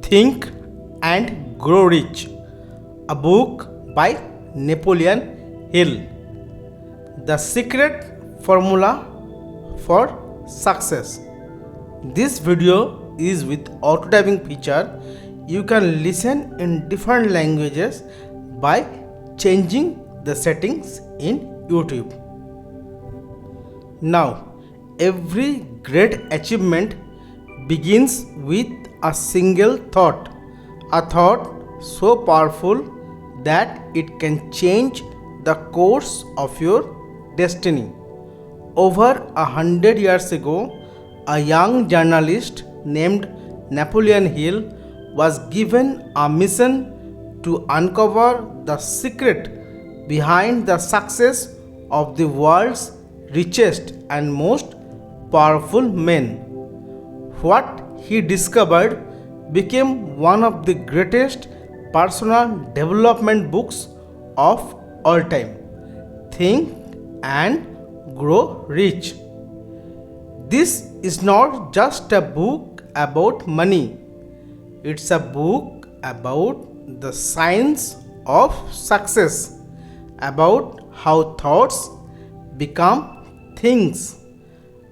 Think and Grow Rich, a book by Napoleon Hill. The secret formula for success. This video is with auto typing feature. You can listen in different languages by changing the settings in YouTube. Now, every great achievement begins with a single thought, a thought so powerful that it can change the course of your destiny. Over 100 years ago, a young journalist named Napoleon Hill was given a mission to uncover the secret behind the success of the world's richest and most powerful men. What he discovered became one of the greatest personal development books of all time. Think and Grow Rich. This is not just a book about money, it's a book about the science of success, about how thoughts become things,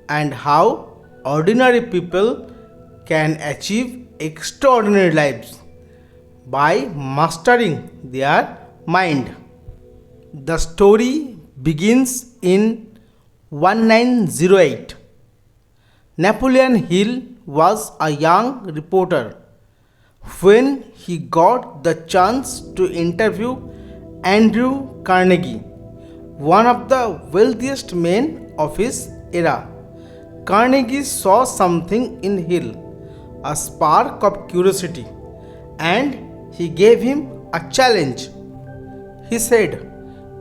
and how ordinary people can achieve extraordinary lives by mastering their mind. The story begins in 1908. Napoleon Hill was a young reporter when he got the chance to interview Andrew Carnegie, one of the wealthiest men of his era. Carnegie saw something in Hill, a spark of curiosity, and he gave him a challenge. He said,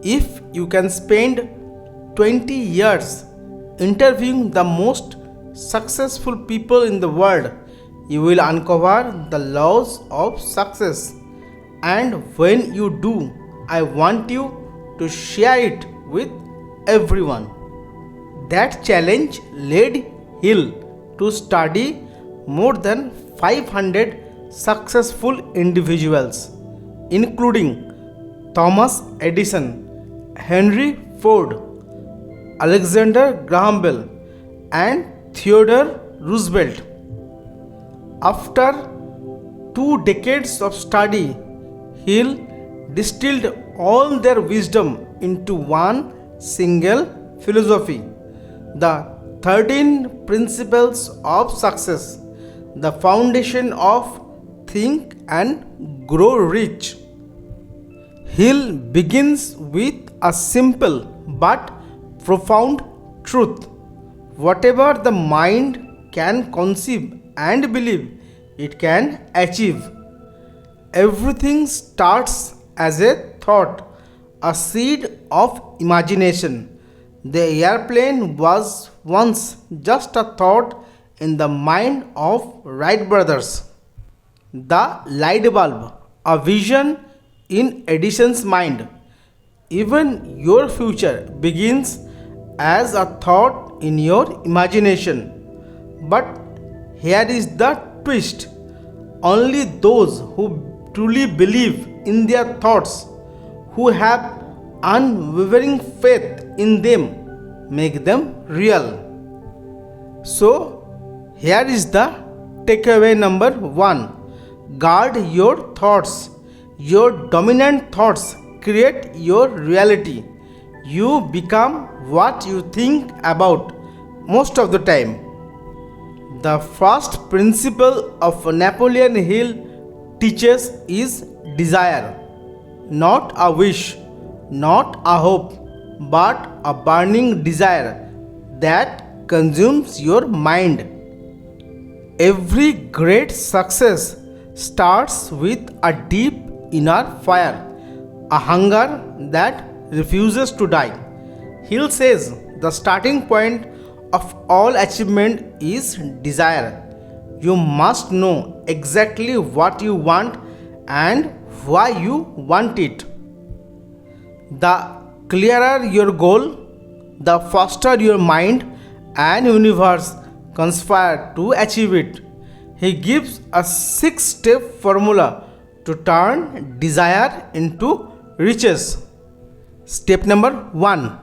"If you can spend 20 years interviewing the most successful people in the world, you will uncover the laws of success. And when you do, I want you to share it with everyone." That challenge led Hill to study more than 500 successful individuals, including Thomas Edison, Henry Ford, Alexander Graham Bell, and Theodore Roosevelt. After 2 decades of study, Hill distilled all their wisdom into one single philosophy, the 13 Principles of Success, the foundation of Think and Grow Rich. Hill begins with a simple but profound truth. Whatever the mind can conceive and believe, it can achieve. Everything starts as a thought, a seed of imagination. The airplane was once just a thought in the mind of Wright brothers. The light bulb, a vision in Edison's mind. Even your future begins as a thought in your imagination. But here is the twist. Only those who truly believe in their thoughts, who have unwavering faith in them, make them real. So, here is the takeaway number 1. Guard your thoughts. Your dominant thoughts create your reality. You become what you think about most of the time. The first principle of Napoleon Hill teaches is desire. Not a wish, not a hope, but a burning desire that consumes your mind. Every great success starts with a deep inner fire, a hunger that refuses to die. Hill says the starting point of all achievement is desire. You must know exactly what you want and why you want it. The clearer your goal, the faster your mind and universe conspire to achieve it. He gives a 6-step formula to turn desire into riches. Step number 1.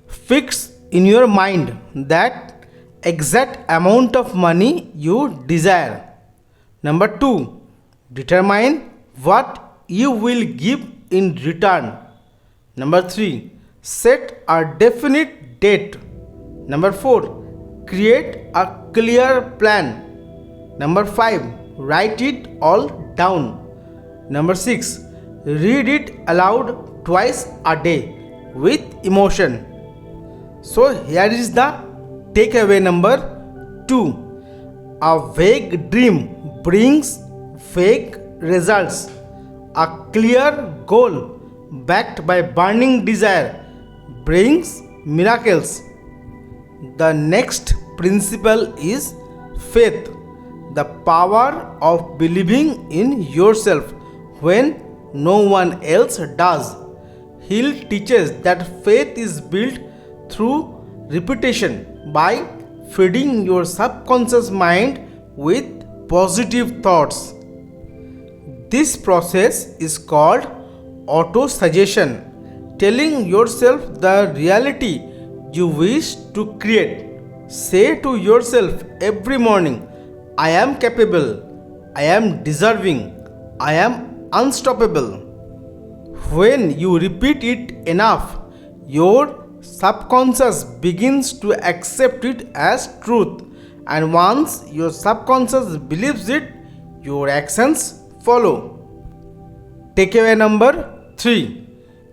Fix in your mind that exact amount of money you desire. Number 2. Determine what you will give in return. Number 3. Set a definite date. Number 4. Create a clear plan. Number 5. Write it all down. Number 6. Read it aloud twice a day with emotion. So here is the takeaway number 2. A vague dream brings vague results. A clear goal backed by burning desire brings miracles. The next principle is faith, the power of believing in yourself when no one else does. Hill teaches that faith is built through repetition by feeding your subconscious mind with positive thoughts. This process is called auto-suggestion, telling yourself the reality you wish to create. Say to yourself every morning, I am capable, I am deserving, I am unstoppable. When you repeat it enough, your subconscious begins to accept it as truth, and once your subconscious believes it, your actions follow. Takeaway number 3.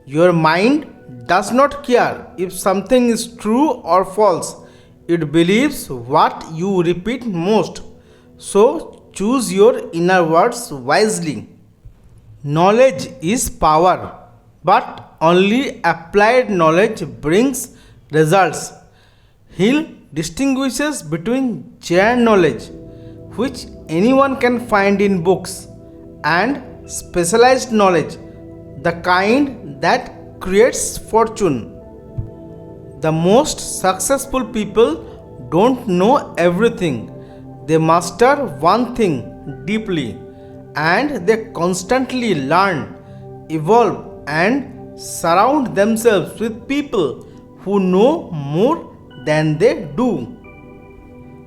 Your mind does not care if something is true or false. It believes what you repeat most. So choose your inner words wisely. Knowledge is power, but only applied knowledge brings results. Hill distinguishes between general knowledge, which anyone can find in books, and specialized knowledge, the kind that creates fortune. The most successful people don't know everything. They master one thing deeply, and they constantly learn, evolve, and surround themselves with people who know more than they do.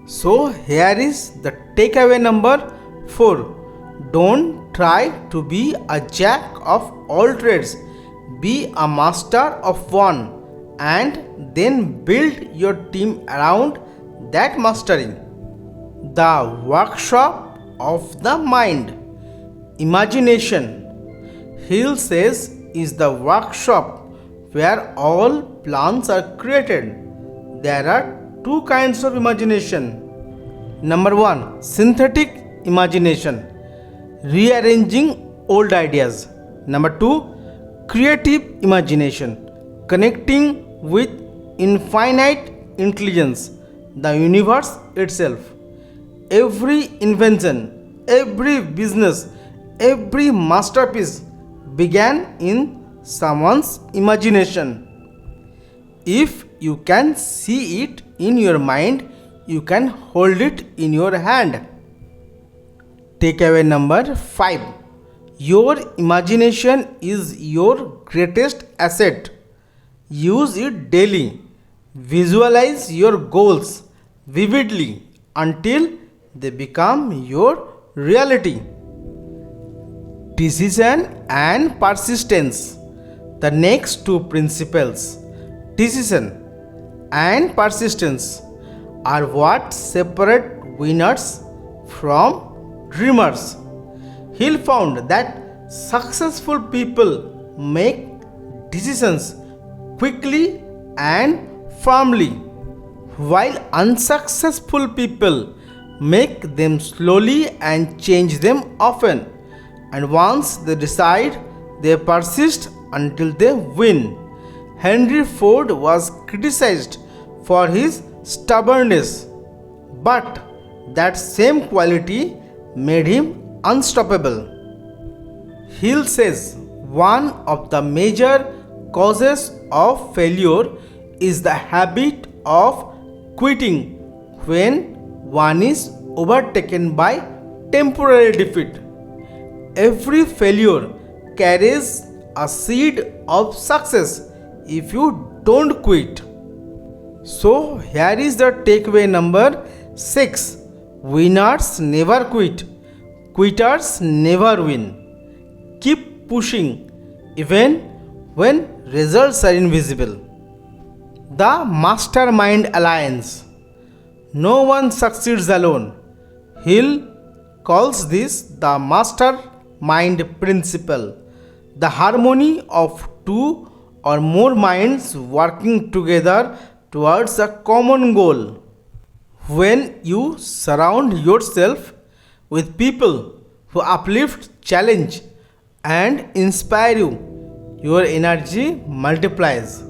So here is the takeaway number 4. Don't try to be a jack of all trades. Be a master of one, and then build your team around that mastery. The workshop of the mind. Imagination, Hill says, is the workshop where all plans are created. There are two kinds of imagination. Number 1. Synthetic imagination, rearranging old ideas. Number 2. Creative imagination, connecting with infinite intelligence, the universe itself. Every invention, every business, every masterpiece began in someone's imagination. If you can see it in your mind, you can hold it in your hand. Takeaway number 5. Your imagination is your greatest asset. Use it daily. Visualize your goals vividly until they become your reality. Decision and persistence. The next two principles, decision and persistence, are what separate winners from dreamers. Hill found that successful people make decisions quickly and firmly, while unsuccessful people make them slowly and change them often. And once they decide, they persist until they win. Henry Ford was criticized for his stubbornness, but that same quality made him unstoppable. Hill says one of the major causes of failure is the habit of quitting when one is overtaken by temporary defeat. Every failure carries a seed of success if you don't quit. So, here is the takeaway number 6. Winners never quit, quitters never win. Keep pushing even when results are invisible. The Mastermind Alliance. No one succeeds alone. Hill calls this the mastermind principle, the harmony of two or more minds working together towards a common goal. When you surround yourself with people who uplift, challenge, and inspire you, your energy multiplies.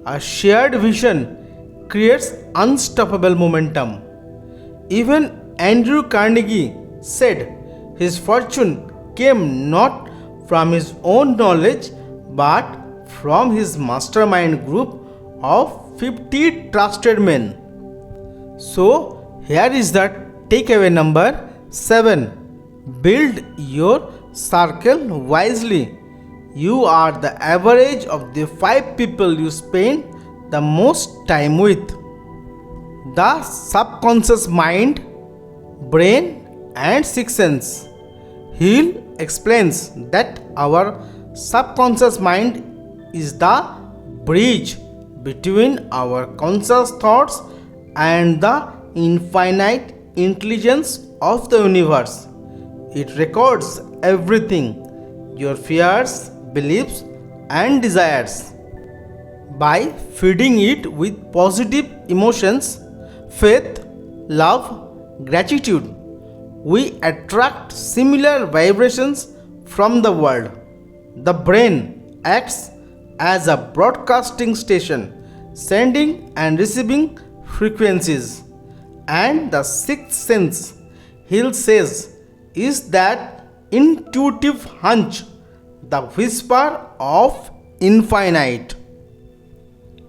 A shared vision creates unstoppable momentum. Even Andrew Carnegie said his fortune came not from his own knowledge but from his mastermind group of 50 trusted men. So, here is the takeaway number 7. Build your circle wisely. You are the average of the 5 people you spend the most time with. The subconscious mind, brain, and sixth sense. Hill explains that our subconscious mind is the bridge between our conscious thoughts and the infinite intelligence of the universe. It records everything, your fears, beliefs, and desires. By feeding it with positive emotions, faith, love, gratitude, we attract similar vibrations from the world. The brain acts as a broadcasting station, sending and receiving frequencies. And the sixth sense, Hill says, is that intuitive hunch, the whisper of infinite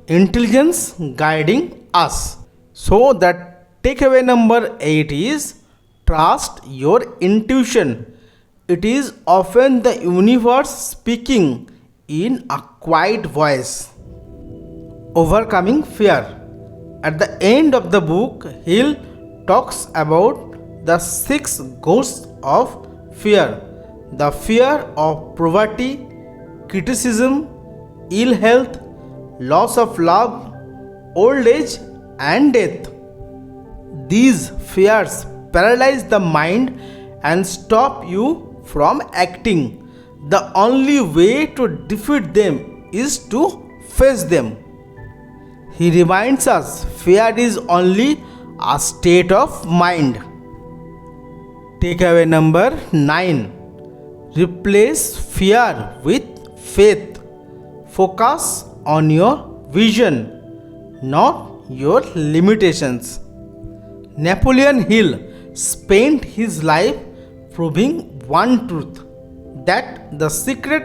intelligence guiding us. So, that takeaway number 8 is trust your intuition. It is often the universe speaking in a quiet voice. Overcoming fear. At the end of the book, Hill talks about the 6 ghosts of fear: the fear of poverty, criticism, ill health, loss of love, old age, and death. These fears paralyze the mind and stop you from acting. The only way to defeat them is to face them. He reminds us fear is only a state of mind. Takeaway number 9. Replace fear with faith. Focus on your vision, not your limitations. Napoleon Hill spent his life proving one truth, that the secret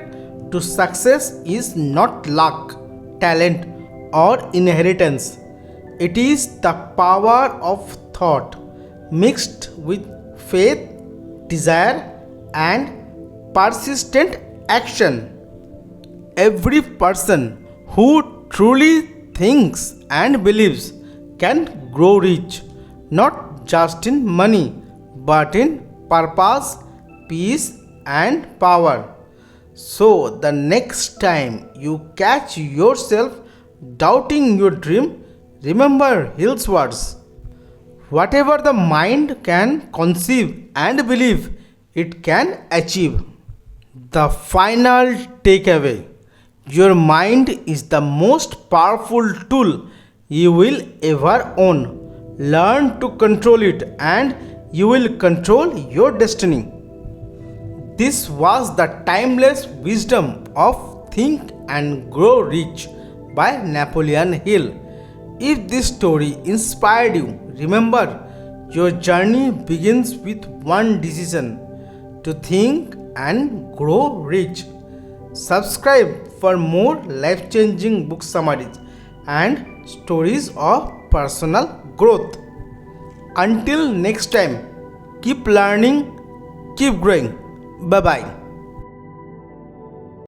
to success is not luck, talent, or inheritance. It is the power of thought mixed with faith, desire, and persistent action. Every person who truly thinks and believes can grow rich, not just in money, but in purpose, peace, and power. So, the next time you catch yourself doubting your dream, remember Hill's words. Whatever the mind can conceive and believe, it can achieve. The final takeaway: your mind is the most powerful tool you will ever own. Learn to control it, and you will control your destiny. This was the timeless wisdom of Think and Grow Rich by Napoleon Hill. If this story inspired you, remember your journey begins with one decision: to think and grow rich. Subscribe for more life-changing book summaries and stories of personal growth. Until next time, keep learning, keep growing. Bye bye.